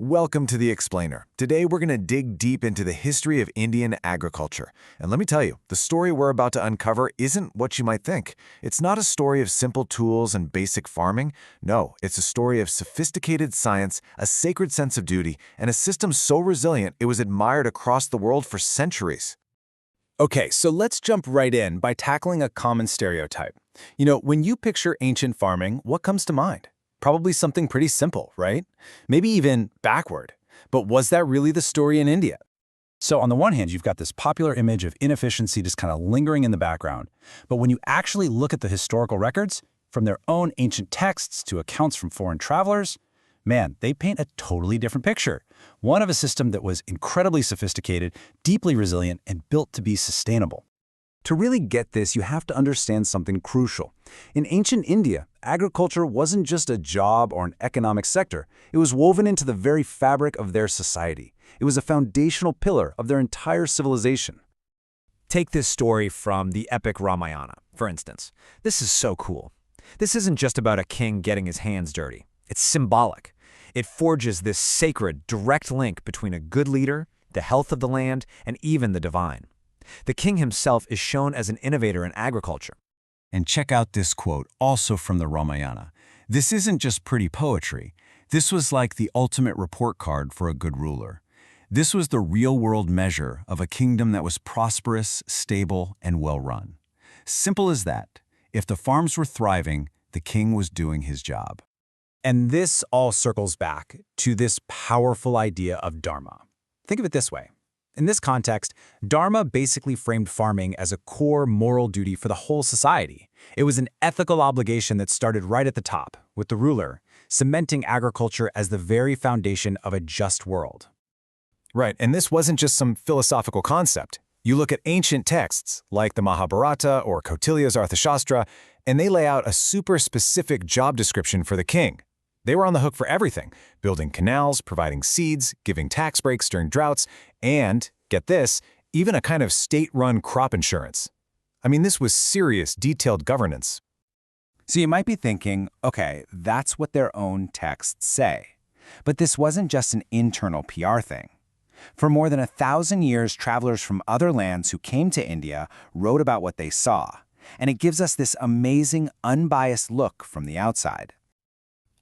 Welcome to The Explainer. Today we're going to dig deep into the history of Indian agriculture. And let me tell you, the story we're about to uncover isn't what you might think. It's not a story of simple tools and basic farming. No, it's a story of sophisticated science, a sacred sense of duty, and a system so resilient it was admired across the world for centuries. Okay, so let's jump right in by tackling a common stereotype. When you picture ancient farming, what comes to mind? Probably something pretty simple, right? Maybe even backward. But was that really the story in India? So on the one hand, you've got this popular image of inefficiency just kind of lingering in the background. But when you actually look at the historical records, from their own ancient texts to accounts from foreign travelers, man, they paint a totally different picture. One of a system that was incredibly sophisticated, deeply resilient, and built to be sustainable. To really get this, you have to understand something crucial. In ancient India, agriculture wasn't just a job or an economic sector. It was woven into the very fabric of their society. It was a foundational pillar of their entire civilization. Take this story from the epic Ramayana, for instance. This is so cool. This isn't just about a king getting his hands dirty. It's symbolic. It forges this sacred, direct link between a good leader, the health of the land, and even the divine. The king himself is shown as an innovator in agriculture. And check out this quote, also from the Ramayana. This isn't just pretty poetry. This was like the ultimate report card for a good ruler. This was the real-world measure of a kingdom that was prosperous, stable, and well-run. Simple as that. If the farms were thriving, the king was doing his job. And this all circles back to this powerful idea of dharma. Think of it this way. In this context, dharma basically framed farming as a core moral duty for the whole society. It was an ethical obligation that started right at the top, with the ruler, cementing agriculture as the very foundation of a just world. Right, and this wasn't just some philosophical concept. You look at ancient texts, like the Mahabharata or Kautilya's Arthashastra, and they lay out a super specific job description for the king. They were on the hook for everything, building canals, providing seeds, giving tax breaks during droughts, and, get this, even a kind of state-run crop insurance. I mean, this was serious, detailed governance. So you might be thinking, okay, that's what their own texts say. But this wasn't just an internal PR thing. For more than 1,000 years, travelers from other lands who came to India wrote about what they saw, and it gives us this amazing, unbiased look from the outside.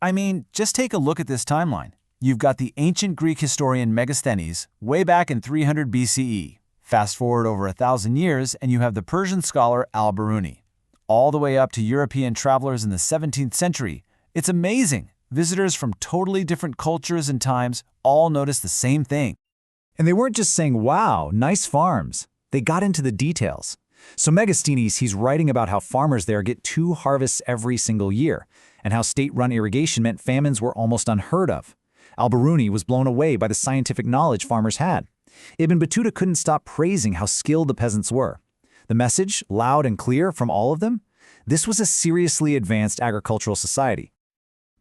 I mean, just take a look at this timeline. You've got the ancient Greek historian Megasthenes way back in 300 BCE. Fast forward over 1,000 years, and you have the Persian scholar Al-Biruni. All the way up to European travelers in the 17th century. It's amazing. Visitors from totally different cultures and times all notice the same thing. And they weren't just saying, wow, nice farms. They got into the details. So Megasthenes, he's writing about how farmers there get 2 harvests every single year, and how state-run irrigation meant famines were almost unheard of. Al-Biruni was blown away by the scientific knowledge farmers had. Ibn Battuta couldn't stop praising how skilled the peasants were. The message, loud and clear from all of them? This was a seriously advanced agricultural society.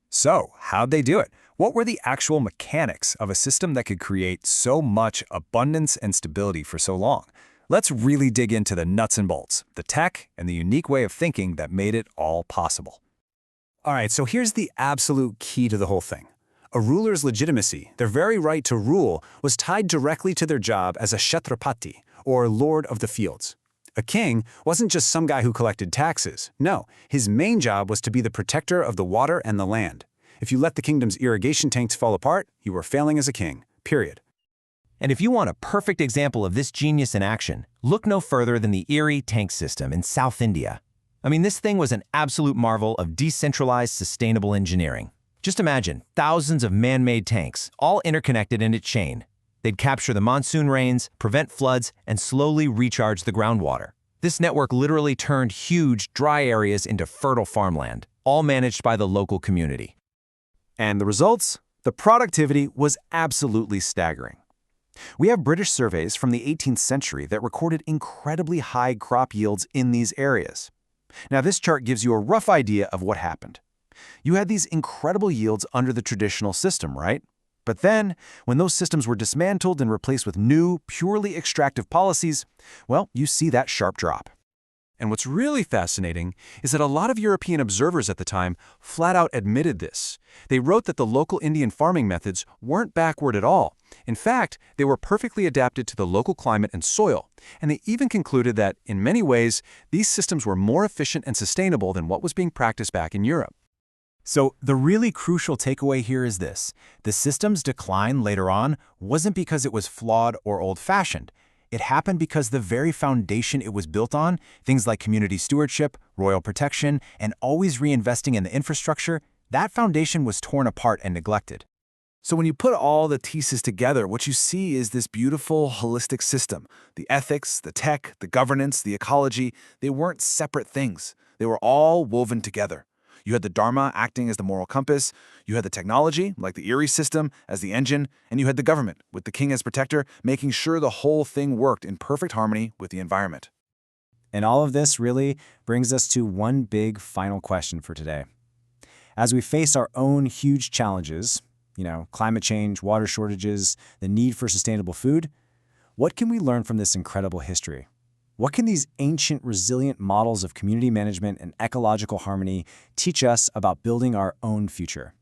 So, how'd they do it? What were the actual mechanics of a system that could create so much abundance and stability for so long? Let's really dig into the nuts and bolts, the tech, and the unique way of thinking that made it all possible. All right, so here's the absolute key to the whole thing. A ruler's legitimacy, their very right to rule, was tied directly to their job as a Kshatrapati, or lord of the fields. A king wasn't just some guy who collected taxes. No, his main job was to be the protector of the water and the land. If you let the kingdom's irrigation tanks fall apart, you were failing as a king, period. And if you want a perfect example of this genius in action, look no further than the Erie tank system in South India. I mean, this thing was an absolute marvel of decentralized, sustainable engineering. Just imagine thousands of man-made tanks, all interconnected in a chain. They'd capture the monsoon rains, prevent floods, and slowly recharge the groundwater. This network literally turned huge, dry areas into fertile farmland, all managed by the local community. And the results? The productivity was absolutely staggering. We have British surveys from the 18th century that recorded incredibly high crop yields in these areas. Now, this chart gives you a rough idea of what happened. You had these incredible yields under the traditional system, right? But then, when those systems were dismantled and replaced with new, purely extractive policies, well, you see that sharp drop. And what's really fascinating is that a lot of European observers at the time flat out admitted this. They wrote that the local Indian farming methods weren't backward at all. In fact, they were perfectly adapted to the local climate and soil. And they even concluded that, in many ways, these systems were more efficient and sustainable than what was being practiced back in Europe. So the really crucial takeaway here is this. The system's decline later on wasn't because it was flawed or old-fashioned. It happened because the very foundation it was built on, things like community stewardship, royal protection, and always reinvesting in the infrastructure, that foundation was torn apart and neglected. So when you put all the pieces together, what you see is this beautiful, holistic system. The ethics, the tech, the governance, the ecology, they weren't separate things. They were all woven together. You had the dharma acting as the moral compass, you had the technology, like the Erie system, as the engine, and you had the government, with the king as protector, making sure the whole thing worked in perfect harmony with the environment. And all of this really brings us to one big final question for today. As we face our own huge challenges, climate change, water shortages, the need for sustainable food, what can we learn from this incredible history? What can these ancient, resilient models of community management and ecological harmony teach us about building our own future?